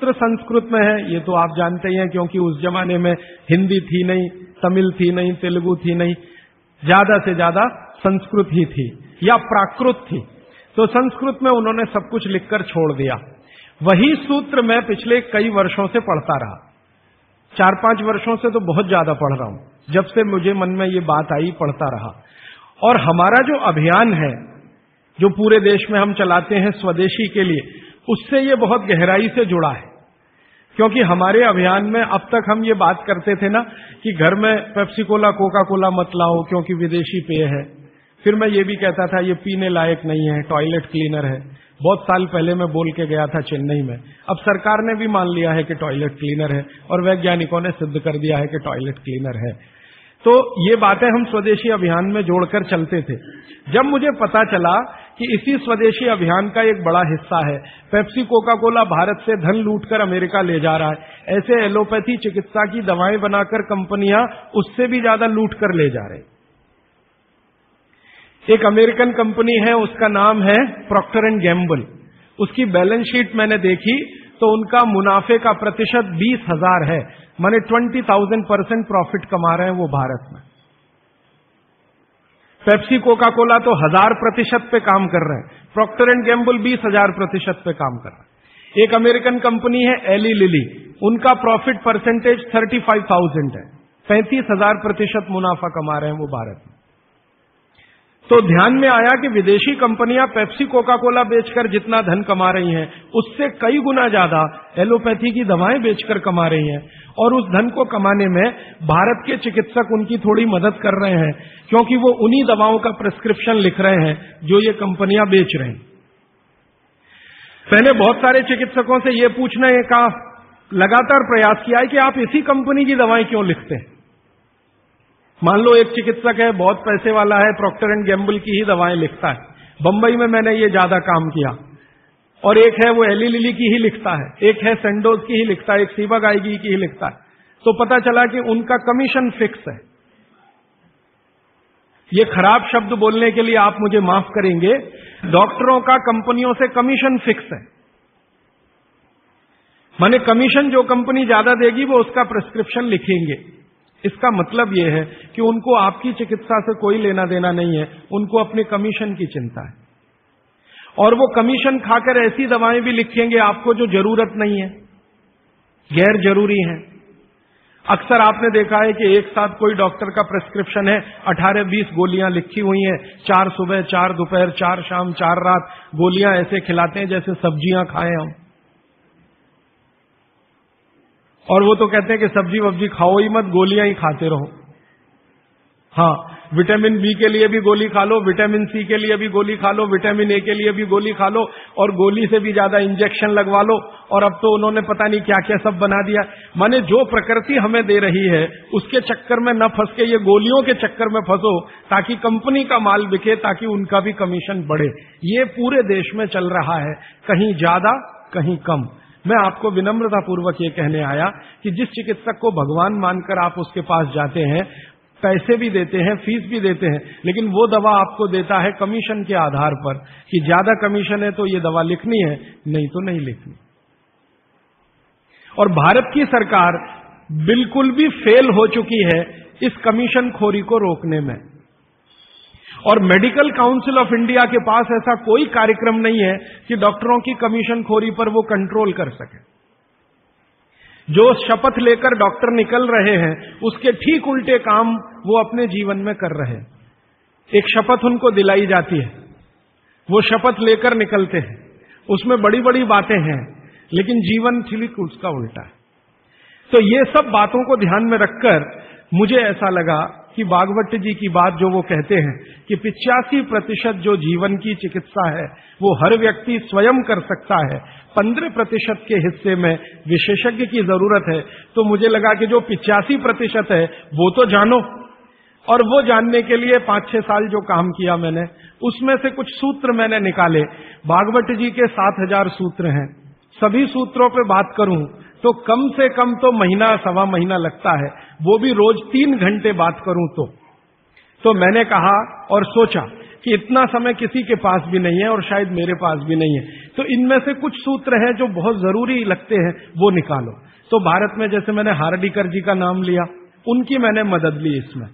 सूत्र संस्कृत में है, ये तो आप जानते ही हैं, क्योंकि उस जमाने में हिंदी थी नहीं, तमिल थी नहीं, तेलुगु थी नहीं, ज्यादा से ज्यादा संस्कृत ही थी या प्राकृत थी। तो संस्कृत में उन्होंने सब कुछ लिखकर छोड़ दिया। वही सूत्र मैं पिछले कई वर्षों से पढ़ता रहा, 4-5 वर्षों से तो बहुत ज्यादा पढ़ रहा हूं, जब से मुझे मन में ये बात आई पढ़ता रहा। और हमारा जो अभियान है जो पूरे देश में हम चलाते हैं स्वदेशी के लिए, उससे ये बहुत गहराई से जुड़ा है। क्योंकि हमारे अभियान में अब तक हम ये बात करते थे ना कि घर में पेप्सी कोला कोका कोला मत लाओ क्योंकि विदेशी पेय है। फिर मैं ये भी कहता था ये पीने लायक नहीं है, टॉयलेट क्लीनर है। बहुत साल पहले मैं बोल के गया था चेन्नई में। अब सरकार ने भी मान लिया है कि टॉयलेट क्लीनर है और वैज्ञानिकों ने सिद्ध कर दिया है कि टॉयलेट क्लीनर है। तो ये बातें हम स्वदेशी अभियान में जोड़कर चलते थे। जब मुझे पता चला कि इसी स्वदेशी अभियान का एक बड़ा हिस्सा है पेप्सी कोका कोला भारत से धन लूटकर अमेरिका ले जा रहा है, ऐसे एलोपैथी चिकित्सा की दवाएं बनाकर कंपनियां उससे भी ज्यादा लूट कर ले जा रहे। एक अमेरिकन कंपनी है, उसका नाम है प्रॉक्टर एंड गैम्बल। उसकी बैलेंस शीट मैंने देखी तो उनका मुनाफे का प्रतिशत 20,000 है, माने 20,000% प्रॉफिट कमा रहे हैं वो भारत में। पेप्सी कोका कोला तो 1000% पे काम कर रहे हैं, प्रॉक्टर एंड गैम्बल 20,000% पे काम कर रहे हैं। एक अमेरिकन कंपनी है एली लिली, उनका प्रॉफिट परसेंटेज 35,000 है, 35,000% मुनाफा कमा रहे हैं वो भारत में। तो ध्यान में आया कि विदेशी कंपनियां पेप्सी कोका कोला बेचकर जितना धन कमा रही हैं, उससे कई गुना ज्यादा एलोपैथी की दवाएं बेचकर कमा रही हैं। और उस धन को कमाने में भारत के चिकित्सक उनकी थोड़ी मदद कर रहे हैं, क्योंकि वो उन्हीं दवाओं का प्रिस्क्रिप्शन लिख रहे हैं जो ये कंपनियां बेच रहे हैं। मैंने बहुत सारे चिकित्सकों से ये पूछने का लगातार प्रयास किया है कि आप इसी कंपनी की दवाएं क्यों लिखते हैं। मान लो एक चिकित्सक है, बहुत पैसे वाला है, प्रॉक्टर एंड गैम्बल की ही दवाएं लिखता है। बंबई में मैंने ये ज्यादा काम किया। और एक है वो एली लिली की ही लिखता है, एक है सेंडोज की ही लिखता है, एक सीबागाइगी की ही लिखता है। तो पता चला कि उनका कमीशन फिक्स है। ये खराब शब्द बोलने के लिए आप मुझे माफ करेंगे, डॉक्टरों का कंपनियों से कमीशन फिक्स है। माने कमीशन जो कंपनी ज्यादा देगी वो उसका प्रिस्क्रिप्शन लिखेंगे। इसका मतलब यह है कि उनको आपकी चिकित्सा से कोई लेना देना नहीं है, उनको अपने कमीशन की चिंता है। और वो कमीशन खाकर ऐसी दवाएं भी लिखेंगे आपको जो जरूरत नहीं है, गैर जरूरी है। अक्सर आपने देखा है कि एक साथ कोई डॉक्टर का प्रिस्क्रिप्शन है, 18-20 गोलियां लिखी हुई हैं, 4 सुबह 4 दोपहर 4 शाम 4 रात गोलियां ऐसे खिलाते हैं जैसे सब्जियां खाएं हम। और वो तो कहते हैं कि सब्जी वब्जी खाओ ही मत, गोलियां ही खाते रहो। हाँ, विटामिन बी के लिए भी गोली खा लो, विटामिन सी के लिए भी गोली खा लो, विटामिन ए के लिए भी गोली खा लो, और गोली से भी ज्यादा इंजेक्शन लगवा लो। और अब तो उन्होंने पता नहीं क्या क्या सब बना दिया। माने जो प्रकृति हमें दे रही है उसके चक्कर में न फंस के ये गोलियों के चक्कर में फंसो, ताकि कंपनी का माल बिके, ताकि उनका भी कमीशन बढ़े। ये पूरे देश में चल रहा है, कहीं ज्यादा कहीं कम। मैं आपको विनम्रतापूर्वक ये कहने आया कि जिस चिकित्सक को भगवान मानकर आप उसके पास जाते हैं, पैसे भी देते हैं, फीस भी देते हैं, लेकिन वो दवा आपको देता है कमीशन के आधार पर कि ज्यादा कमीशन है तो ये दवा लिखनी है, नहीं तो नहीं लिखनी। और भारत की सरकार बिल्कुल भी फेल हो चुकी है इस कमीशन खोरी को रोकने में। और मेडिकल काउंसिल ऑफ इंडिया के पास ऐसा कोई कार्यक्रम नहीं है कि डॉक्टरों की कमीशन खोरी पर वो कंट्रोल कर सके। जो शपथ लेकर डॉक्टर निकल रहे हैं उसके ठीक उल्टे काम वो अपने जीवन में कर रहे हैं। एक शपथ उनको दिलाई जाती है, वो शपथ लेकर निकलते हैं, उसमें बड़ी बड़ी बातें हैं, लेकिन जीवन ठीक उसका उल्टा है। तो ये सब बातों को ध्यान में रखकर मुझे ऐसा लगा कि भागवत जी की बात जो वो कहते हैं कि 85% जो जीवन की चिकित्सा है वो हर व्यक्ति स्वयं कर सकता है, 15% के हिस्से में विशेषज्ञ की जरूरत है। तो मुझे लगा कि जो 85% है वो तो जानो। और वो जानने के लिए 5-6 साल जो काम किया मैंने, उसमें से कुछ सूत्र मैंने निकाले। भागवत जी के 7,000 सूत्र हैं। सभी सूत्रों पे बात करूं तो कम से कम तो महीना सवा महीना लगता है, वो भी रोज 3 घंटे बात करूं तो मैंने कहा और सोचा कि इतना समय किसी के पास भी नहीं है और शायद मेरे पास भी नहीं है तो इनमें से कुछ सूत्र हैं जो बहुत जरूरी लगते हैं, वो निकालो। तो भारत में जैसे मैंने हार्डीकर जी का नाम लिया, उनकी मैंने मदद ली इसमें,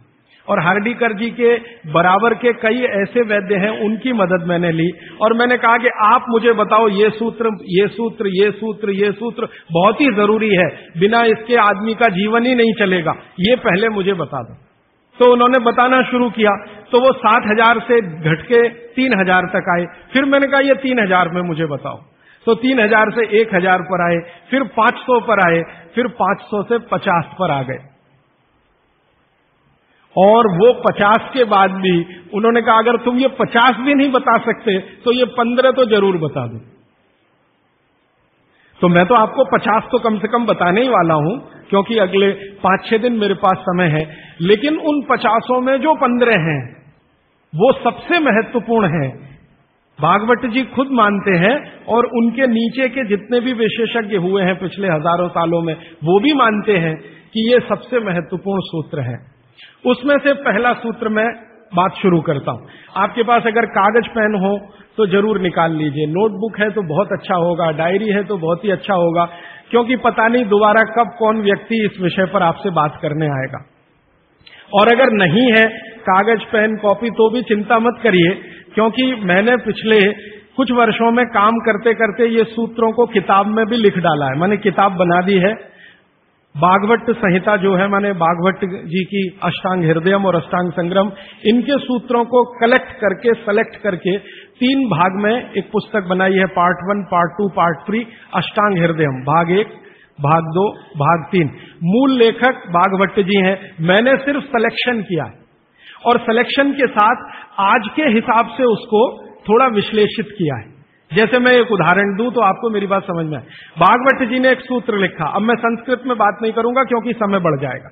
और हार्डीकर जी के बराबर के कई ऐसे वैद्य हैं, उनकी मदद मैंने ली, और मैंने कहा कि आप मुझे बताओ ये सूत्र, ये सूत्र, ये सूत्र, ये सूत्र बहुत ही जरूरी है, बिना इसके आदमी का जीवन ही नहीं चलेगा, ये पहले मुझे बता दो। तो उन्होंने बताना शुरू किया, तो वो 7,000 से घट के 3,000 तक आए। फिर मैंने कहा ये 3,000 में मुझे बताओ, तो 3,000 से 1,000 पर आए, फिर 500 पर आए, फिर 500 से 50 पर आ गए। और वो 50 के बाद भी उन्होंने कहा अगर तुम ये 50 भी नहीं बता सकते तो ये 15 तो जरूर बता दो। तो मैं तो आपको 50 तो कम से कम बताने ही वाला हूं, क्योंकि अगले 5-6 दिन मेरे पास समय है, लेकिन उन 50 में जो 15 हैं वो सबसे महत्वपूर्ण है। भागवत जी खुद मानते हैं, और उनके नीचे के जितने भी विशेषज्ञ हुए हैं पिछले हजारों सालों में, वो भी मानते हैं कि ये सबसे महत्वपूर्ण सूत्र है। उसमें से पहला सूत्र मैं बात शुरू करता हूं। आपके पास अगर कागज पेन हो तो जरूर निकाल लीजिए, नोटबुक है तो बहुत अच्छा होगा, डायरी है तो बहुत ही अच्छा होगा, क्योंकि पता नहीं दोबारा कब कौन व्यक्ति इस विषय पर आपसे बात करने आएगा। और अगर नहीं है कागज पेन कॉपी तो भी चिंता मत करिए, क्योंकि मैंने पिछले कुछ वर्षों में काम करते करते ये सूत्रों को किताब में भी लिख डाला है। मैंने किताब बना दी है, भागवत संहिता जो है, मैंने भागवत जी की अष्टांग हृदयम और अष्टांग संग्रम, इनके सूत्रों को कलेक्ट करके, सेलेक्ट करके 3 भाग में एक पुस्तक बनाई है, पार्ट 1, पार्ट 2, पार्ट 3, अष्टांग हृदयम, भाग 1, भाग 2, भाग 3। मूल लेखक भागवत जी हैं, मैंने सिर्फ सिलेक्शन किया है, और सिलेक्शन के साथ आज के हिसाब से उसको थोड़ा विश्लेषित किया है। जैसे मैं एक उदाहरण दूं तो आपको मेरी बात समझ में आए। भागवत जी ने एक सूत्र लिखा, अब मैं संस्कृत में बात नहीं करूंगा क्योंकि समय बढ़ जाएगा।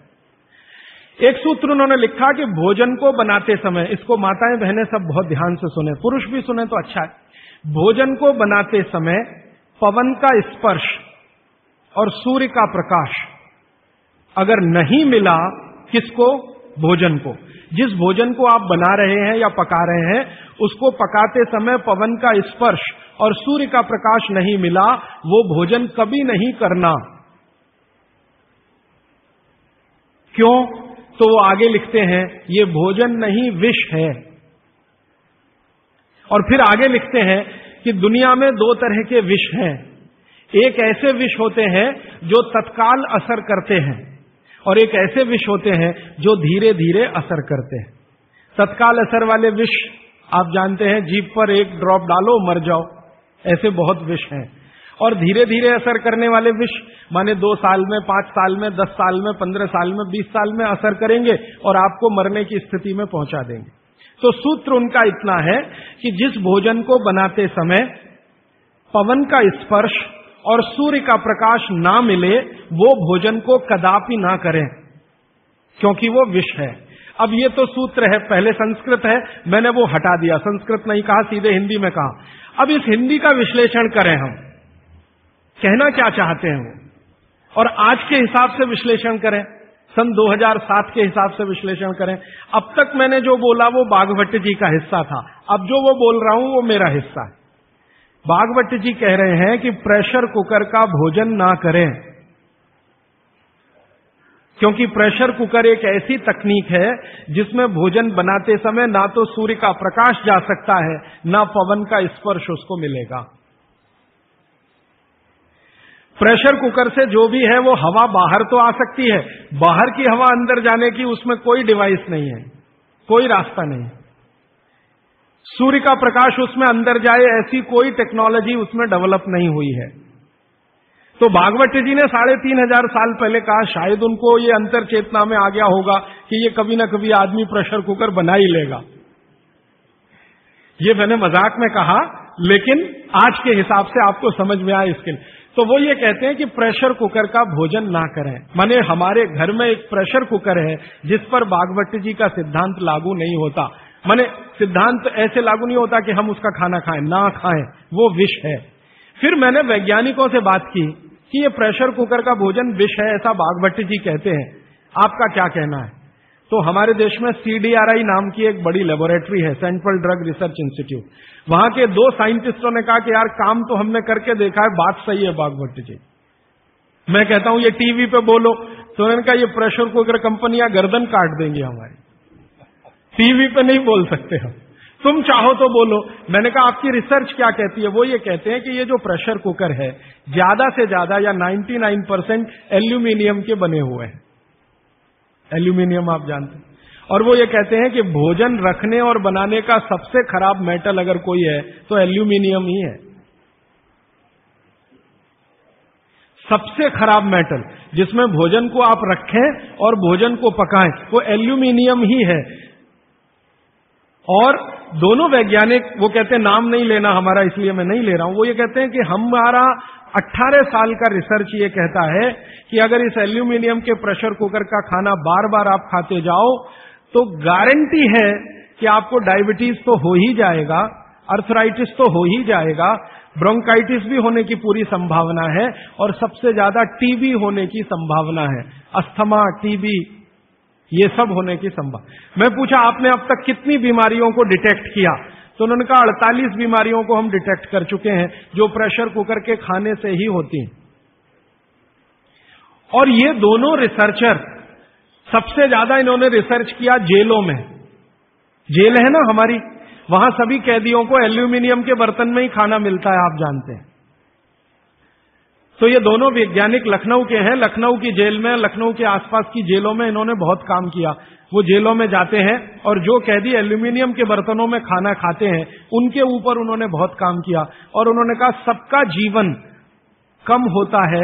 एक सूत्र उन्होंने लिखा कि भोजन को बनाते समय, इसको माताएं बहनें सब बहुत ध्यान से सुने, पुरुष भी सुने तो अच्छा है। भोजन को बनाते समय पवन का स्पर्श और सूर्य का प्रकाश अगर नहीं मिला, किसको? भोजन को। जिस भोजन को आप बना रहे हैं या पका रहे हैं, उसको पकाते समय पवन का स्पर्श और सूर्य का प्रकाश नहीं मिला, वो भोजन कभी नहीं करना। क्यों? तो वो आगे लिखते हैं, ये भोजन नहीं विष है। और फिर आगे लिखते हैं कि दुनिया में 2 तरह के विष हैं। एक ऐसे विष होते हैं जो तत्काल असर करते हैं, और एक ऐसे विष होते हैं जो धीरे धीरे असर करते हैं। तत्काल असर वाले विष आप जानते हैं, जीभ पर एक ड्रॉप डालो मर जाओ, ऐसे बहुत विष हैं। और धीरे धीरे असर करने वाले विष माने 2 साल में, 5 साल में, 10 साल में, 15 साल में, 20 साल में असर करेंगे और आपको मरने की स्थिति में पहुंचा देंगे। तो सूत्र उनका इतना है कि जिस भोजन को बनाते समय पवन का स्पर्श और सूर्य का प्रकाश ना मिले, वो भोजन को कदापि ना करें, क्योंकि वो विष है। अब ये तो सूत्र है, पहले संस्कृत है, मैंने वो हटा दिया, संस्कृत नहीं कहा, सीधे हिंदी में कहा। अब इस हिंदी का विश्लेषण करें, हम कहना क्या चाहते हैं वो, और आज के हिसाब से विश्लेषण करें, सन 2007 के हिसाब से विश्लेषण करें। अब तक मैंने जो बोला वो भागवत जी का हिस्सा था, अब जो वो बोल रहा हूं वो मेरा हिस्सा है। भागवत जी कह रहे हैं कि प्रेशर कुकर का भोजन ना करें, क्योंकि प्रेशर कुकर एक ऐसी तकनीक है जिसमें भोजन बनाते समय ना तो सूर्य का प्रकाश जा सकता है, ना पवन का स्पर्श उसको मिलेगा। प्रेशर कुकर से जो भी है वो हवा बाहर तो आ सकती है, बाहर की हवा अंदर जाने की उसमें कोई डिवाइस नहीं है, कोई रास्ता नहीं। सूर्य का प्रकाश उसमें अंदर जाए ऐसी कोई टेक्नोलॉजी उसमें डेवलप नहीं हुई है। तो भागवत जी ने 3,500 साल पहले कहा, शायद उनको ये अंतर चेतना में आ गया होगा कि ये कभी ना कभी आदमी प्रेशर कुकर बना ही लेगा। ये मैंने मजाक में कहा, लेकिन आज के हिसाब से आपको समझ में आए इसके लिए। तो वो ये कहते हैं कि प्रेशर कुकर का भोजन ना करें। माने हमारे घर में एक प्रेशर कुकर है जिस पर भागवत जी का सिद्धांत लागू नहीं होता। माने सिद्धांत ऐसे लागू नहीं होता कि हम उसका खाना खाएं, ना खाएं, वो विष है। फिर मैंने वैज्ञानिकों से बात की कि ये प्रेशर कुकर का भोजन विष है, ऐसा भागवत जी कहते हैं, आपका क्या कहना है? तो हमारे देश में CDRI नाम की एक बड़ी लेबोरेटरी है, सेंट्रल ड्रग रिसर्च इंस्टीट्यूट। वहां के 2 साइंटिस्टों ने कहा कि यार काम तो हमने करके देखा है, बात सही है भागवत जी। मैं कहता हूं ये टीवी पे बोलो, तो उन्होंने कहा ये प्रेशर कुकर कंपनियां गर्दन काट देंगी हमारी, टीवी पे नहीं बोल सकते हम, तुम चाहो तो बोलो। मैंने कहा आपकी रिसर्च क्या कहती है? वो ये कहते हैं कि ये जो प्रेशर कुकर है ज्यादा से ज्यादा या 99% एल्यूमिनियम के बने हुए हैं। एल्यूमिनियम आप जानते हैं। और वो ये कहते हैं कि भोजन रखने और बनाने का सबसे खराब मेटल अगर कोई है तो एल्यूमिनियम ही है। सबसे खराब मेटल जिसमें भोजन को आप रखें और भोजन को पकाएं वो एल्यूमिनियम ही है। और दोनों वैज्ञानिक, वो कहते हैं नाम नहीं लेना हमारा इसलिए मैं नहीं ले रहा हूं, वो ये कहते हैं कि हमारा 18 साल का रिसर्च ये कहता है कि अगर इस एल्यूमिनियम के प्रेशर कुकर का खाना बार बार आप खाते जाओ तो गारंटी है कि आपको डायबिटीज तो हो ही जाएगा, अर्थराइटिस तो हो ही जाएगा, ब्रोंकाइटिस भी होने की पूरी संभावना है और सबसे ज्यादा टीबी होने की संभावना है। अस्थमा, टीबी, ये सब होने की संभावना। मैं पूछा आपने अब तक कितनी बीमारियों को डिटेक्ट किया? तो उन्होंने कहा 48 बीमारियों को हम डिटेक्ट कर चुके हैं जो प्रेशर कुकर के खाने से ही होती हैं। और ये दोनों रिसर्चर सबसे ज्यादा इन्होंने रिसर्च किया जेलों में। जेल है ना हमारी, वहां सभी कैदियों को एल्यूमिनियम के बर्तन में ही खाना मिलता है, आप जानते हैं। तो ये दोनों वैज्ञानिक लखनऊ के हैं। लखनऊ की जेल में, लखनऊ के आसपास की जेलों में इन्होंने बहुत काम किया। वो जेलों में जाते हैं और जो कैदी एल्यूमिनियम के बर्तनों में खाना खाते हैं उनके ऊपर उन्होंने बहुत काम किया। और उन्होंने कहा सबका जीवन कम होता है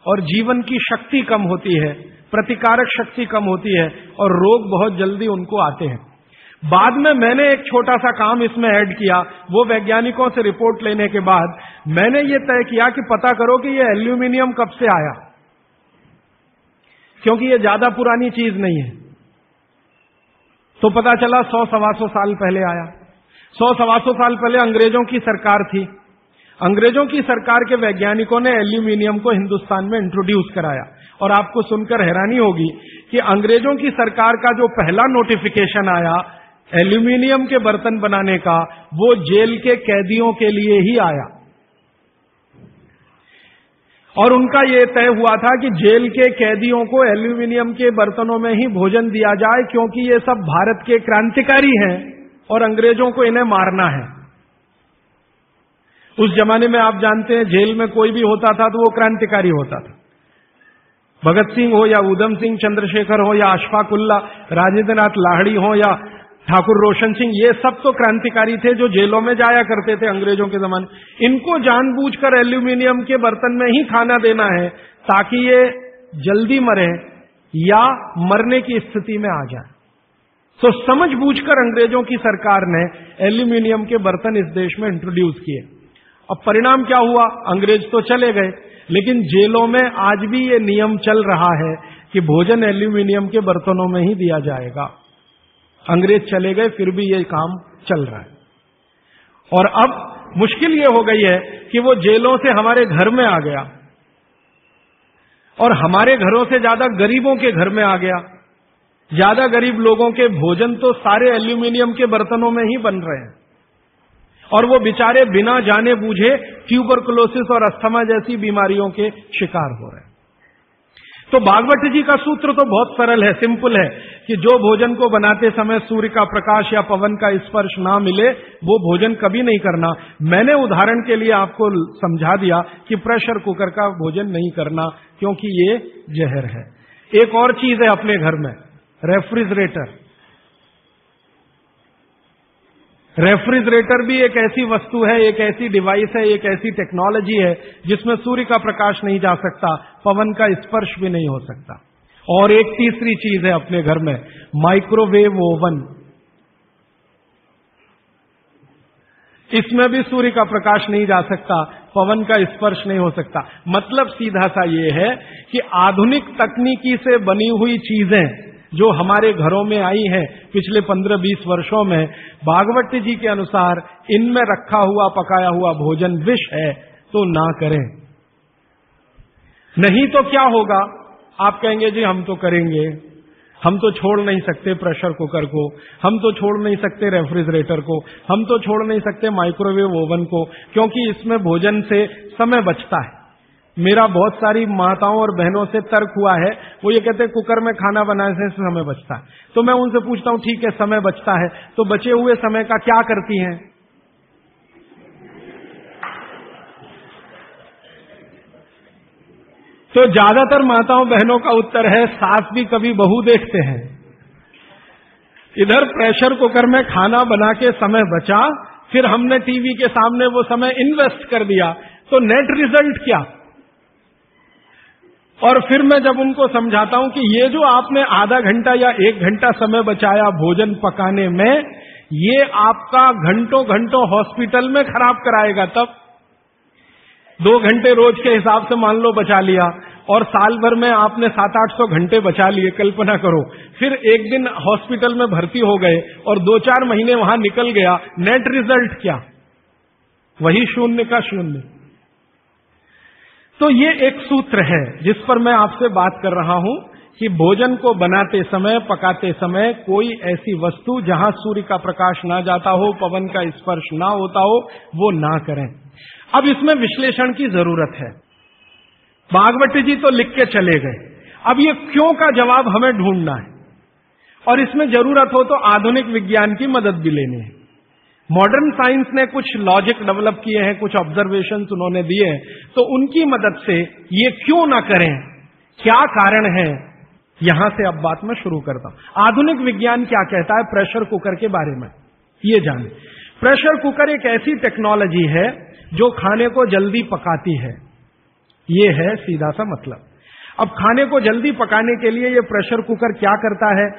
और जीवन की शक्ति कम होती है, प्रतिकारक शक्ति कम होती है और रोग बहुत जल्दी उनको आते हैं। बाद में मैंने एक छोटा सा काम इसमें ऐड किया। वो वैज्ञानिकों से रिपोर्ट लेने के बाद मैंने ये तय किया कि पता करो कि ये एल्यूमिनियम कब से आया, क्योंकि ये ज्यादा पुरानी चीज नहीं है। तो पता चला 100-125 साल पहले आया। 100-125 साल पहले अंग्रेजों की सरकार थी। अंग्रेजों की सरकार के वैज्ञानिकों ने एल्यूमिनियम को हिंदुस्तान में इंट्रोड्यूस कराया। और आपको सुनकर हैरानी होगी कि अंग्रेजों की सरकार का जो पहला नोटिफिकेशन आया एल्यूमिनियम के बर्तन बनाने का, वो जेल के कैदियों के लिए ही आया। और उनका यह तय हुआ था कि जेल के कैदियों को एल्यूमिनियम के बर्तनों में ही भोजन दिया जाए, क्योंकि ये सब भारत के क्रांतिकारी हैं और अंग्रेजों को इन्हें मारना है। उस जमाने में आप जानते हैं जेल में कोई भी होता था तो वो क्रांतिकारी होता था। भगत सिंह हो या उधम सिंह, चंद्रशेखर हो या अशफाक उल्ला, राजेंद्र नाथ लाहिड़ी हो या ठाकुर रोशन सिंह, ये सब तो क्रांतिकारी थे जो जेलों में जाया करते थे अंग्रेजों के जमाने। इनको जानबूझकर एल्यूमिनियम के बर्तन में ही खाना देना है ताकि ये जल्दी मरे या मरने की स्थिति में आ जाए। तो समझबूझकर अंग्रेजों की सरकार ने एल्यूमिनियम के बर्तन इस देश में इंट्रोड्यूस किए। अब परिणाम क्या हुआ? अंग्रेज तो चले गए, लेकिन जेलों में आज भी ये नियम चल रहा है कि भोजन एल्यूमिनियम के बर्तनों में ही दिया जाएगा। अंग्रेज चले गए फिर भी ये काम चल रहा है। और अब मुश्किल ये हो गई है कि वो जेलों से हमारे घर में आ गया और हमारे घरों से ज्यादा गरीबों के घर में आ गया। ज्यादा गरीब लोगों के भोजन तो सारे एल्यूमिनियम के बर्तनों में ही बन रहे हैं और वो बेचारे बिना जाने बूझे ट्यूबरकुलोसिस और अस्थमा जैसी बीमारियों के शिकार हो रहे हैं। तो भागवत जी का सूत्र तो बहुत सरल है, सिंपल है कि जो भोजन को बनाते समय सूर्य का प्रकाश या पवन का स्पर्श ना मिले वो भोजन कभी नहीं करना। मैंने उदाहरण के लिए आपको समझा दिया कि प्रेशर कुकर का भोजन नहीं करना क्योंकि ये जहर है। एक और चीज है अपने घर में, रेफ्रिजरेटर। रेफ्रिजरेटर भी एक ऐसी वस्तु है, एक ऐसी डिवाइस है, एक ऐसी टेक्नोलॉजी है जिसमें सूर्य का प्रकाश नहीं जा सकता, पवन का स्पर्श भी नहीं हो सकता। और एक तीसरी चीज है अपने घर में, माइक्रोवेव ओवन। इसमें भी सूर्य का प्रकाश नहीं जा सकता, पवन का स्पर्श नहीं हो सकता। मतलब सीधा सा ये है कि आधुनिक तकनीकी से बनी हुई चीजें जो हमारे घरों में आई हैं पिछले 15-20 वर्षों में, भागवत जी के अनुसार इनमें रखा हुआ पकाया हुआ भोजन विष है, तो ना करें। नहीं तो क्या होगा? आप कहेंगे जी हम तो करेंगे, हम तो छोड़ नहीं सकते प्रेशर कुकर को, हम तो छोड़ नहीं सकते रेफ्रिजरेटर को, हम तो छोड़ नहीं सकते माइक्रोवेव ओवन को, क्योंकि इसमें भोजन से समय बचता है। मेरा बहुत सारी माताओं और बहनों से तर्क हुआ है, वो ये कहते हैं कुकर में खाना बनाने से समय बचता है। तो मैं उनसे पूछता हूं ठीक है समय बचता है, तो बचे हुए समय का क्या करती हैं? तो ज्यादातर माताओं बहनों का उत्तर है सास भी कभी बहू देखते हैं। इधर प्रेशर कुकर में खाना बना के समय बचा, फिर हमने टीवी के सामने वो समय इन्वेस्ट कर दिया, तो नेट रिजल्ट क्या? और फिर मैं जब उनको समझाता हूं कि ये जो आपने आधा घंटा या 1 घंटा समय बचाया भोजन पकाने में, ये आपका घंटों घंटों हॉस्पिटल में खराब कराएगा। तब 2 घंटे रोज के हिसाब से मान लो बचा लिया, और साल भर में आपने 700-800 घंटे बचा लिए, कल्पना करो। फिर एक दिन हॉस्पिटल में भर्ती हो गए और 2-4 महीने वहां निकल गया, नेट रिजल्ट क्या? वही 0 का 0। तो ये एक सूत्र है जिस पर मैं आपसे बात कर रहा हूं कि भोजन को बनाते समय, पकाते समय कोई ऐसी वस्तु जहां सूर्य का प्रकाश ना जाता हो, पवन का स्पर्श ना होता हो, वो ना करें। अब इसमें विश्लेषण की जरूरत है। भागवती जी तो लिख के चले गए, अब ये क्यों का जवाब हमें ढूंढना है, और इसमें जरूरत हो तो आधुनिक विज्ञान की मदद भी लेनी है। मॉडर्न साइंस ने कुछ लॉजिक डेवलप किए हैं, कुछ ऑब्जर्वेशंस उन्होंने दिए हैं, तो उनकी मदद से ये क्यों ना करें, क्या कारण है, यहां से अब बात मैं शुरू करता हूं। आधुनिक विज्ञान क्या कहता है प्रेशर कुकर के बारे में, ये जाने। प्रेशर कुकर एक ऐसी टेक्नोलॉजी है जो खाने को जल्दी पकाती है, ये है सीधा सा मतलब। अब खाने को जल्दी पकाने के लिए ये प्रेशर कुकर क्या करता है,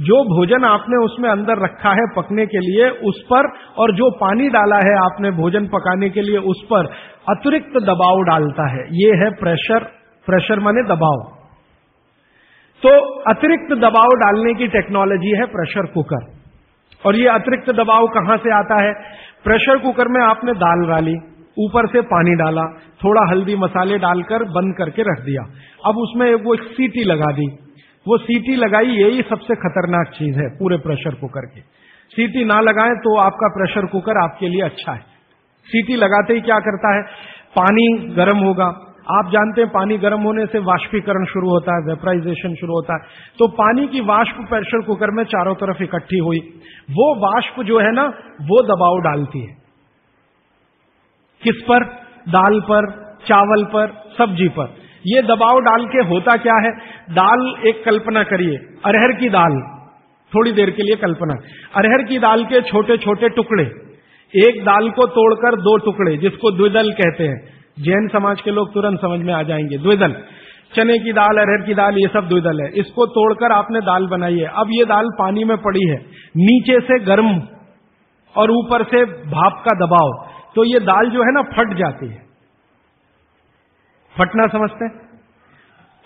जो भोजन आपने उसमें अंदर रखा है पकने के लिए उस पर, और जो पानी डाला है आपने भोजन पकाने के लिए उस पर अतिरिक्त दबाव डालता है। ये है प्रेशर, प्रेशर माने दबाव। तो अतिरिक्त दबाव डालने की टेक्नोलॉजी है प्रेशर कुकर। और ये अतिरिक्त दबाव कहां से आता है? प्रेशर कुकर में आपने दाल डाली, ऊपर से पानी डाला, थोड़ा हल्दी मसाले डालकर बंद करके रख दिया। अब उसमें वो एक सीटी लगा दी, वो सीटी लगाई, यही सबसे खतरनाक चीज है पूरे प्रेशर कुकर की। सीटी ना लगाएं तो आपका प्रेशर कुकर आपके लिए अच्छा है। सीटी लगाते ही क्या करता है, पानी गर्म होगा। आप जानते हैं पानी गर्म होने से वाष्पीकरण शुरू होता है, वेपराइजेशन शुरू होता है। तो पानी की वाष्प प्रेशर कुकर में चारों तरफ इकट्ठी हुई, वो वाष्प जो है ना, वो दबाव डालती है। किस पर? दाल पर, चावल पर, सब्जी पर। ये दबाव डाल के होता क्या है, दाल, एक कल्पना करिए, अरहर की दाल, थोड़ी देर के लिए कल्पना, अरहर की दाल के छोटे छोटे टुकड़े, एक दाल को तोड़कर 2 टुकड़े, जिसको द्विदल कहते हैं, जैन समाज के लोग तुरंत समझ में आ जाएंगे। द्विदल, चने की दाल, अरहर की दाल, ये सब द्विदल है। इसको तोड़कर आपने दाल बनाई है। अब ये दाल पानी में पड़ी है, नीचे से गर्म और ऊपर से भाप का दबाव, तो ये दाल जो है ना फट जाती है। फटना समझते हैं?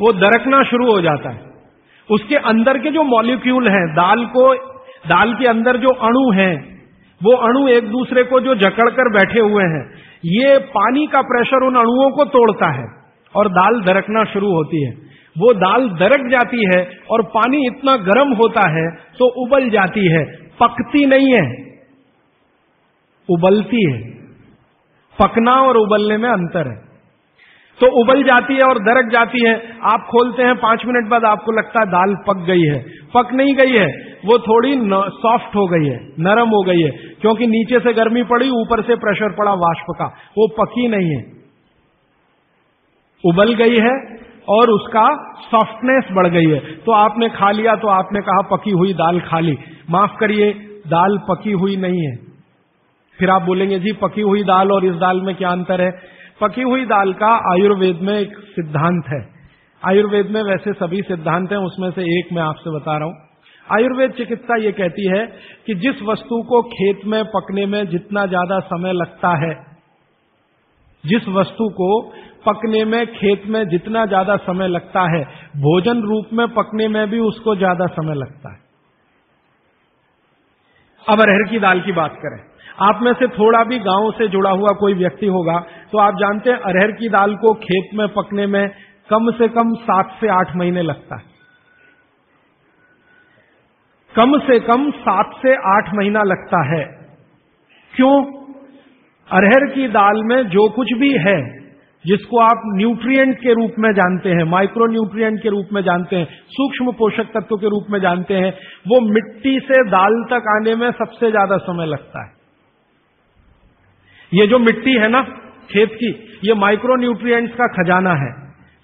वो दरकना शुरू हो जाता है। उसके अंदर के जो मॉलिक्यूल हैं, दाल के अंदर जो अणु हैं, वो अणु एक दूसरे को जो जकड़कर बैठे हुए हैं, ये पानी का प्रेशर उन अणुओं को तोड़ता है और दाल दरकना शुरू होती है। वो दाल दरक जाती है और पानी इतना गर्म होता है तो उबल जाती है, पकती नहीं है, उबलती है। पकना और उबलने में अंतर है। तो उबल जाती है और दरक जाती है। आप खोलते हैं, 5 मिनट बाद आपको लगता है दाल पक गई है। पक नहीं गई है, वो थोड़ी सॉफ्ट हो गई है, नरम हो गई है, क्योंकि नीचे से गर्मी पड़ी, ऊपर से प्रेशर पड़ा वाष्प का, वो पकी नहीं है, उबल गई है और उसका सॉफ्टनेस बढ़ गई है। तो आपने खा लिया तो आपने कहा पकी हुई दाल खा ली। माफ करिए, दाल पकी हुई नहीं है। फिर आप बोलेंगे जी पकी हुई दाल और इस दाल में क्या अंतर है? पकी हुई दाल का आयुर्वेद में एक सिद्धांत है। आयुर्वेद में वैसे सभी सिद्धांत हैं, उसमें से एक मैं आपसे बता रहा हूं। आयुर्वेद चिकित्सा ये कहती है कि जिस वस्तु को खेत में पकने में जितना ज्यादा समय लगता है, जिस वस्तु को पकने में खेत में जितना ज्यादा समय लगता है, भोजन रूप में पकने में भी उसको ज्यादा समय लगता है। अब अरहर की दाल की बात करें, आप में से थोड़ा भी गांव से जुड़ा हुआ कोई व्यक्ति होगा तो आप जानते हैं अरहर की दाल को खेत में पकने में कम से कम 7 से 8 महीने लगता है। कम से कम 7 से 8 महीना लगता है। क्यों? अरहर की दाल में जो कुछ भी है, जिसको आप न्यूट्रिएंट के रूप में जानते हैं, माइक्रो न्यूट्रिएंट के रूप में जानते हैं, सूक्ष्म पोषक तत्व के रूप में जानते हैं, वो मिट्टी से दाल तक आने में सबसे ज्यादा समय लगता है। ये जो मिट्टी है ना खेत की, ये माइक्रो न्यूट्रिएंट्स का खजाना है।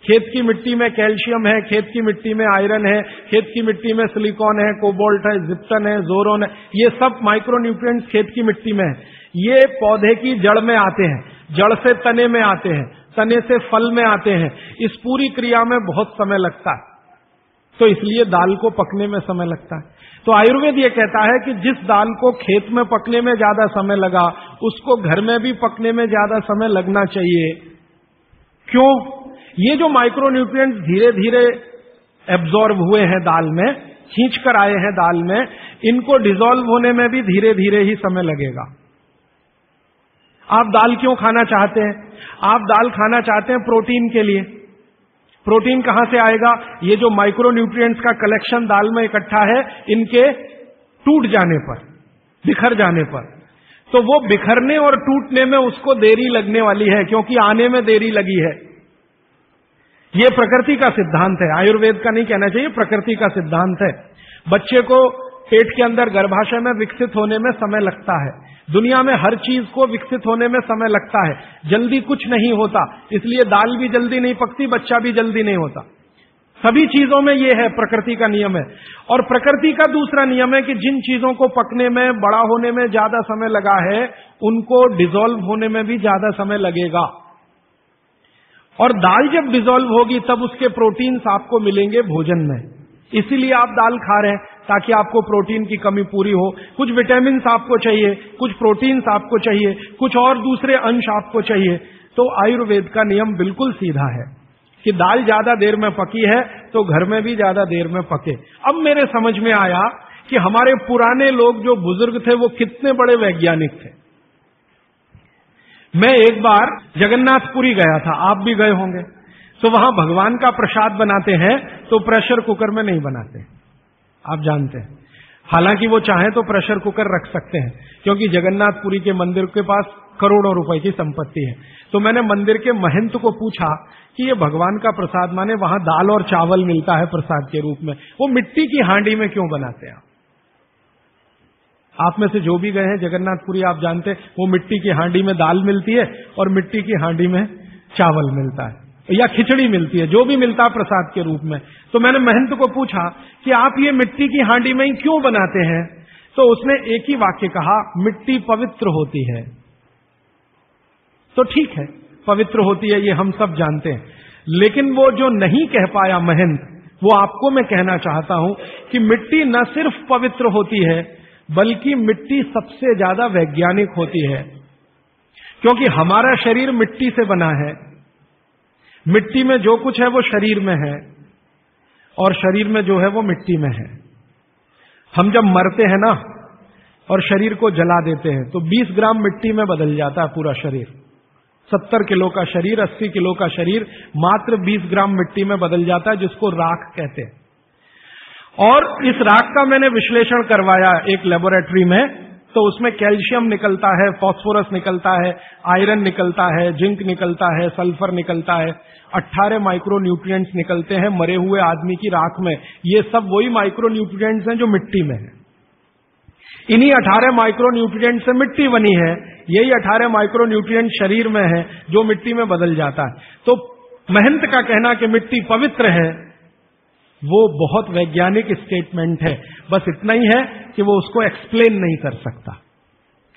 खेत की मिट्टी में कैल्शियम है, खेत की मिट्टी में आयरन है, खेत की मिट्टी में सिलिकॉन है, कोबाल्ट है, जिप्सन है, जोरोन है, ये सब माइक्रो न्यूट्रिएंट्स खेत की मिट्टी में है। ये पौधे की जड़ में आते हैं, जड़ से तने में आते हैं, तने से फल में आते हैं। इस पूरी क्रिया में बहुत समय लगता है, तो इसलिए दाल को पकने में समय लगता है। तो आयुर्वेद ये कहता है कि जिस दाल को खेत में पकने में ज्यादा समय लगा, उसको घर में भी पकने में ज्यादा समय लगना चाहिए। क्यों? ये जो माइक्रो न्यूट्रिएंट्स धीरे धीरे एब्जॉर्ब हुए हैं दाल में, खींच कर आए हैं दाल में, इनको डिसॉल्व होने में भी धीरे धीरे ही समय लगेगा। आप दाल क्यों खाना चाहते हैं? आप दाल खाना चाहते हैं प्रोटीन के लिए। प्रोटीन कहां से आएगा? ये जो माइक्रो न्यूट्रिएंट्स का कलेक्शन दाल में इकट्ठा है, इनके टूट जाने पर, बिखर जाने पर, तो वो बिखरने और टूटने में उसको देरी लगने वाली है, क्योंकि आने में देरी लगी है। ये प्रकृति का सिद्धांत है, आयुर्वेद का नहीं कहना चाहिए, प्रकृति का सिद्धांत है। बच्चे को पेट के अंदर गर्भाशय में विकसित होने में समय लगता है। दुनिया में हर चीज को विकसित होने में समय लगता है, जल्दी कुछ नहीं होता। इसलिए दाल भी जल्दी नहीं पकती, बच्चा भी जल्दी नहीं होता। सभी चीजों में यह है, प्रकृति का नियम है। और प्रकृति का दूसरा नियम है कि जिन चीजों को पकने में, बड़ा होने में ज्यादा समय लगा है, उनको डिसॉल्व होने में भी ज्यादा समय लगेगा। और दाल जब डिसॉल्व होगी तब उसके प्रोटीन्स आपको मिलेंगे भोजन में। इसीलिए आप दाल खा रहे हैं, ताकि आपको प्रोटीन की कमी पूरी हो। कुछ विटामिन्स आपको चाहिए, कुछ प्रोटीन्स आपको चाहिए, कुछ और दूसरे अंश आपको चाहिए। तो आयुर्वेद का नियम बिल्कुल सीधा है कि दाल ज्यादा देर में पकी है तो घर में भी ज्यादा देर में पके। अब मेरे समझ में आया कि हमारे पुराने लोग जो बुजुर्ग थे वो कितने बड़े वैज्ञानिक थे। मैं एक बार जगन्नाथपुरी गया था, आप भी गए होंगे। तो वहां भगवान का प्रसाद बनाते हैं तो प्रेशर कुकर में नहीं बनाते, आप जानते हैं। हालांकि वो चाहे तो प्रेशर कुकर रख सकते हैं, क्योंकि जगन्नाथपुरी के मंदिर के पास करोड़ों रुपए की संपत्ति है। तो मैंने मंदिर के महंत को पूछा कि ये भगवान का प्रसाद, माने वहां दाल और चावल मिलता है प्रसाद के रूप में, वो मिट्टी की हांडी में क्यों बनाते हैं? आप में से जो भी गए हैं जगन्नाथपुरी, आप जानते हैं वो मिट्टी की हांडी में दाल मिलती है और मिट्टी की हांडी में चावल मिलता है, या खिचड़ी मिलती है, जो भी मिलता है प्रसाद के रूप में। तो मैंने महंत को पूछा कि आप ये मिट्टी की हांडी में ही क्यों बनाते हैं? तो उसने एक ही वाक्य कहा, मिट्टी पवित्र होती है। तो ठीक है, पवित्र होती है, ये हम सब जानते हैं। लेकिन वो जो नहीं कह पाया महंत, वो आपको मैं कहना चाहता हूं कि मिट्टी न सिर्फ पवित्र होती है, बल्कि मिट्टी सबसे ज्यादा वैज्ञानिक होती है। क्योंकि हमारा शरीर मिट्टी से बना है, मिट्टी में जो कुछ है वो शरीर में है, और शरीर में जो है वो मिट्टी में है। हम जब मरते हैं ना और शरीर को जला देते हैं तो 20 ग्राम मिट्टी में बदल जाता है पूरा शरीर। 70 किलो का शरीर, 80 किलो का शरीर मात्र 20 ग्राम मिट्टी में बदल जाता है, जिसको राख कहते हैं। और इस राख का मैंने विश्लेषण करवाया एक लेबोरेटरी में, तो उसमें कैल्शियम निकलता है, फास्फोरस निकलता है, आयरन निकलता है, जिंक निकलता है, सल्फर निकलता है, 18 माइक्रो न्यूट्रिएंट्स निकलते हैं मरे हुए आदमी की राख में। ये सब वही माइक्रो न्यूट्रिएंट्स हैं जो मिट्टी में है। इन्हीं 18 माइक्रो न्यूट्रिएंट से मिट्टी बनी है, यही 18 माइक्रो न्यूट्रिएंट शरीर में है जो मिट्टी में बदल जाता है। तो महंत का कहना कि मिट्टी पवित्र है, वो बहुत वैज्ञानिक स्टेटमेंट है। बस इतना ही है कि वो उसको एक्सप्लेन नहीं कर सकता।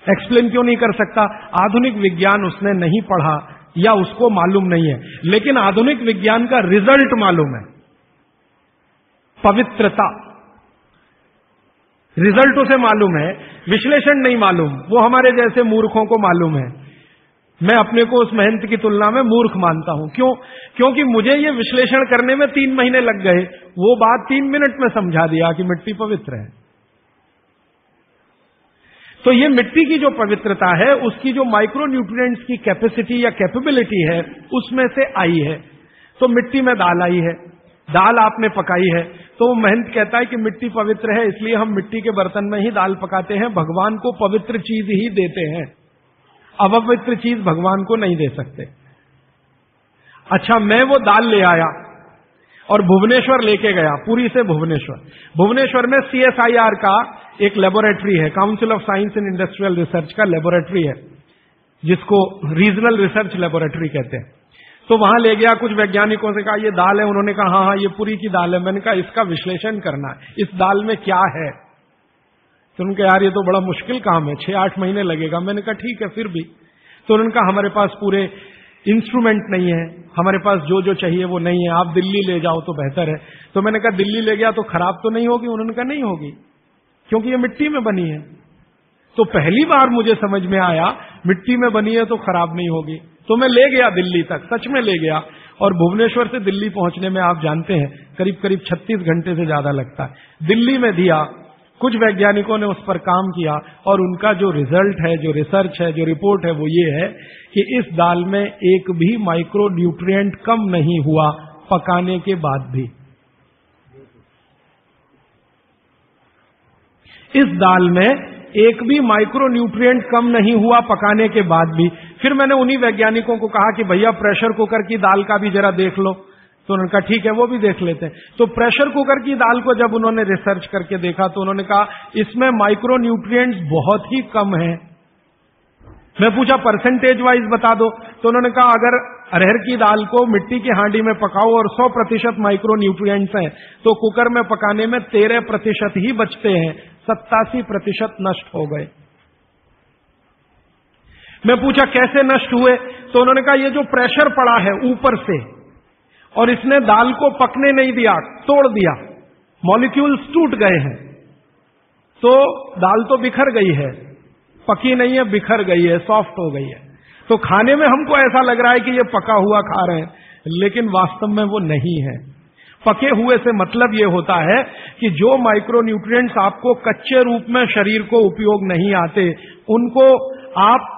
एक्सप्लेन क्यों नहीं कर सकता? आधुनिक विज्ञान उसने नहीं पढ़ा या उसको मालूम नहीं है। लेकिन आधुनिक विज्ञान का रिजल्ट मालूम है, पवित्रता, रिजल्ट उसे मालूम है, विश्लेषण नहीं मालूम। वो हमारे जैसे मूर्खों को मालूम है। मैं अपने को उस महंत की तुलना में मूर्ख मानता हूं। क्यों? क्योंकि मुझे ये विश्लेषण करने में 3 महीने लग गए, वो बात 3 मिनट में समझा दिया कि मिट्टी पवित्र है। तो ये मिट्टी की जो पवित्रता है, उसकी जो माइक्रो न्यूट्रिएंट्स की कैपेसिटी या कैपेबिलिटी है, उसमें से आई है। तो मिट्टी में दाल आई है, दाल आपने पकाई है, तो महंत कहता है कि मिट्टी पवित्र है, इसलिए हम मिट्टी के बर्तन में ही दाल पकाते हैं, भगवान को पवित्र चीज ही देते हैं, अपवित्र चीज भगवान को नहीं दे सकते। अच्छा, मैं वो दाल ले आया और भुवनेश्वर लेके गया, पुरी से भुवनेश्वर। भुवनेश्वर में CSIR का एक लेबोरेटरी है, council of science and industrial research का लेबोरेटरी है, जिसको रीजनल रिसर्च लेबोरेटरी कहते हैं। तो वहां ले गया, कुछ वैज्ञानिकों से कहा ये दाल है, उन्होंने कहा हाँ ये पुरी की दाल है। मैंने कहा इसका विश्लेषण करना है, इस दाल में क्या है। तो उन्होंने कहा यार ये तो बड़ा मुश्किल काम है, 6-8 महीने लगेगा। मैंने कहा ठीक है फिर भी। तो उन्होंने कहा हमारे पास पूरे इंस्ट्रूमेंट नहीं है, हमारे पास जो जो चाहिए वो नहीं है, आप दिल्ली ले जाओ तो बेहतर है। तो मैंने कहा दिल्ली ले गया तो खराब तो नहीं होगी? उन्होंने कहा नहीं होगी, क्योंकि ये मिट्टी में बनी है। तो पहली बार मुझे समझ में आया मिट्टी में बनी है तो खराब नहीं होगी। तो मैं ले गया दिल्ली तक, सच में ले गया। और भुवनेश्वर से दिल्ली पहुंचने में आप जानते हैं करीब करीब 36 घंटे से ज्यादा लगता है। दिल्ली में दिया, कुछ वैज्ञानिकों ने उस पर काम किया और उनका जो रिजल्ट है, जो रिसर्च है, जो रिपोर्ट है वो ये है कि इस दाल में एक भी माइक्रो न्यूट्रिएंट कम नहीं हुआ पकाने के बाद भी। इस दाल में एक भी माइक्रो न्यूट्रिएंट कम नहीं हुआ पकाने के बाद भी। फिर मैंने उन्हीं वैज्ञानिकों को कहा कि भैया प्रेशर कुकर की दाल का भी जरा देख लो। तो उन्होंने कहा ठीक है वो भी देख लेते हैं। तो प्रेशर कुकर की दाल को जब उन्होंने रिसर्च करके देखा तो उन्होंने कहा इसमें माइक्रो न्यूट्रिएंट्स बहुत ही कम है। मैं पूछा परसेंटेज वाइज बता दो। तो उन्होंने कहा अगर अरहर की दाल को मिट्टी की हांडी में पकाओ और 100% माइक्रो न्यूट्रिएंट्स हैं तो कुकर में पकाने में 13% ही बचते हैं, 87% नष्ट हो गए। मैं पूछा कैसे नष्ट हुए? तो उन्होंने कहा ये जो प्रेशर पड़ा है ऊपर से और इसने दाल को पकने नहीं दिया, तोड़ दिया, मॉलिक्यूल्स टूट गए हैं, तो दाल तो बिखर गई है, पकी नहीं है, बिखर गई है, सॉफ्ट हो गई है। तो खाने में हमको ऐसा लग रहा है कि ये पका हुआ खा रहे हैं, लेकिन वास्तव में वो नहीं है। पके हुए से मतलब ये होता है कि जो माइक्रो न्यूट्रिएंट्स आपको कच्चे रूप में शरीर को उपयोग नहीं आते उनको आप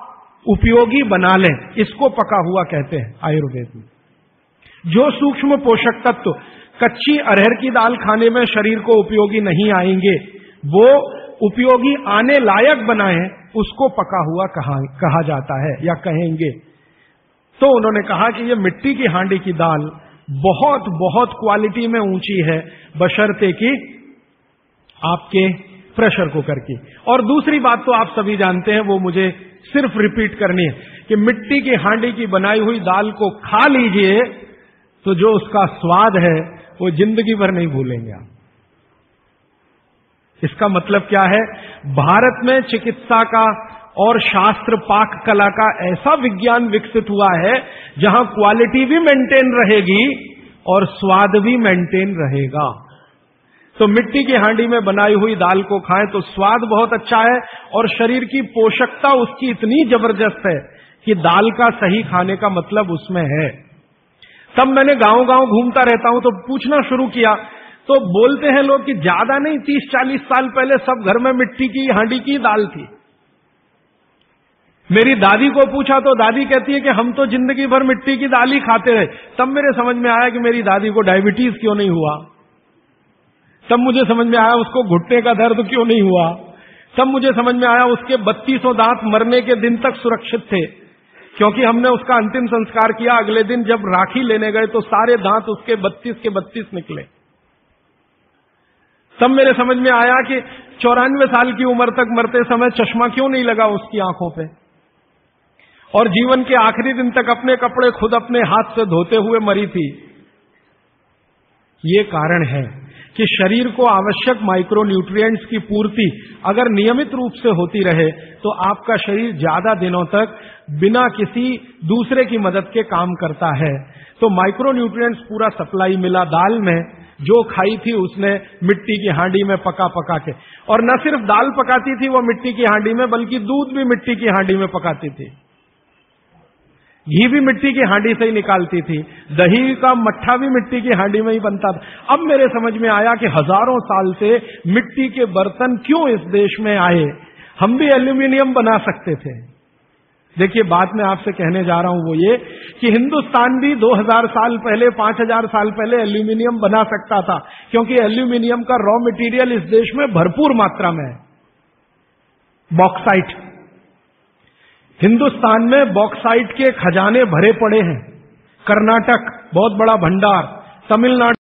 उपयोगी बना लें, इसको पका हुआ कहते हैं आयुर्वेद में। जो सूक्ष्म पोषक तत्व कच्ची अरहर की दाल खाने में शरीर को उपयोगी नहीं आएंगे, वो उपयोगी आने लायक बनाए, उसको पका हुआ कहा जाता है या कहेंगे। तो उन्होंने कहा कि ये मिट्टी की हांडी की दाल बहुत बहुत क्वालिटी में ऊंची है, बशर्ते कि आपके प्रेशर कुकर की। और दूसरी बात तो आप सभी जानते हैं, वो मुझे सिर्फ रिपीट करनी है कि मिट्टी की हांडी की बनाई हुई दाल को खा लीजिए तो जो उसका स्वाद है वो जिंदगी भर नहीं भूलेंगे आप। इसका मतलब क्या है? भारत में चिकित्सा का और शास्त्र पाक कला का ऐसा विज्ञान विकसित हुआ है जहां क्वालिटी भी मेंटेन रहेगी और स्वाद भी मेंटेन रहेगा। तो मिट्टी की हांडी में बनाई हुई दाल को खाएं तो स्वाद बहुत अच्छा है और शरीर की पोषकता उसकी इतनी जबरदस्त है कि दाल का सही खाने का मतलब उसमें है। तब मैंने गांव गांव घूमता रहता हूं तो पूछना शुरू किया, तो बोलते हैं लोग कि ज्यादा नहीं 30-40 साल पहले सब घर में मिट्टी की हांडी की दाल थी। मेरी दादी को पूछा तो दादी कहती है कि हम तो जिंदगी भर मिट्टी की दाल ही खाते रहे। तब मेरे समझ में आया कि मेरी दादी को डायबिटीज क्यों नहीं हुआ। तब मुझे समझ में आया उसको घुटने का दर्द क्यों नहीं हुआ। तब मुझे समझ में आया उसके 3200 दांत मरने के दिन तक सुरक्षित थे, क्योंकि हमने उसका अंतिम संस्कार किया। अगले दिन जब राखी लेने गए तो सारे दांत उसके 32 के 32 निकले। तब मेरे समझ में आया कि 94 साल की उम्र तक मरते समय चश्मा क्यों नहीं लगा उसकी आंखों पे, और जीवन के आखिरी दिन तक अपने कपड़े खुद अपने हाथ से धोते हुए मरी थी। ये कारण है कि शरीर को आवश्यक माइक्रो न्यूट्रिएंट्स की पूर्ति अगर नियमित रूप से होती रहे तो आपका शरीर ज्यादा दिनों तक बिना किसी दूसरे की मदद के काम करता है। तो माइक्रो न्यूट्रिएंट्स पूरा सप्लाई मिला दाल में, जो खाई थी उसने मिट्टी की हांडी में पका पका के। और न सिर्फ दाल पकाती थी वो मिट्टी की हांडी में, बल्कि दूध भी मिट्टी की हांडी में पकाती थी, घी भी मिट्टी की हांडी से ही निकालती थी, दही का मट्ठा भी मिट्टी की हांडी में ही बनता था। अब मेरे समझ में आया कि हजारों साल से मिट्टी के बर्तन क्यों इस देश में आए। हम भी एल्यूमिनियम बना सकते थे, देखिए, बात मैं आपसे कहने जा रहा हूं वो ये कि हिंदुस्तान भी 2000 साल पहले, 5000 साल पहले एल्यूमिनियम बना सकता था, क्योंकि एल्यूमिनियम का रॉ मटेरियल इस देश में भरपूर मात्रा में है। बॉक्साइट, हिंदुस्तान में बॉक्साइट के खजाने भरे पड़े हैं। कर्नाटक बहुत बड़ा भंडार, तमिलनाडु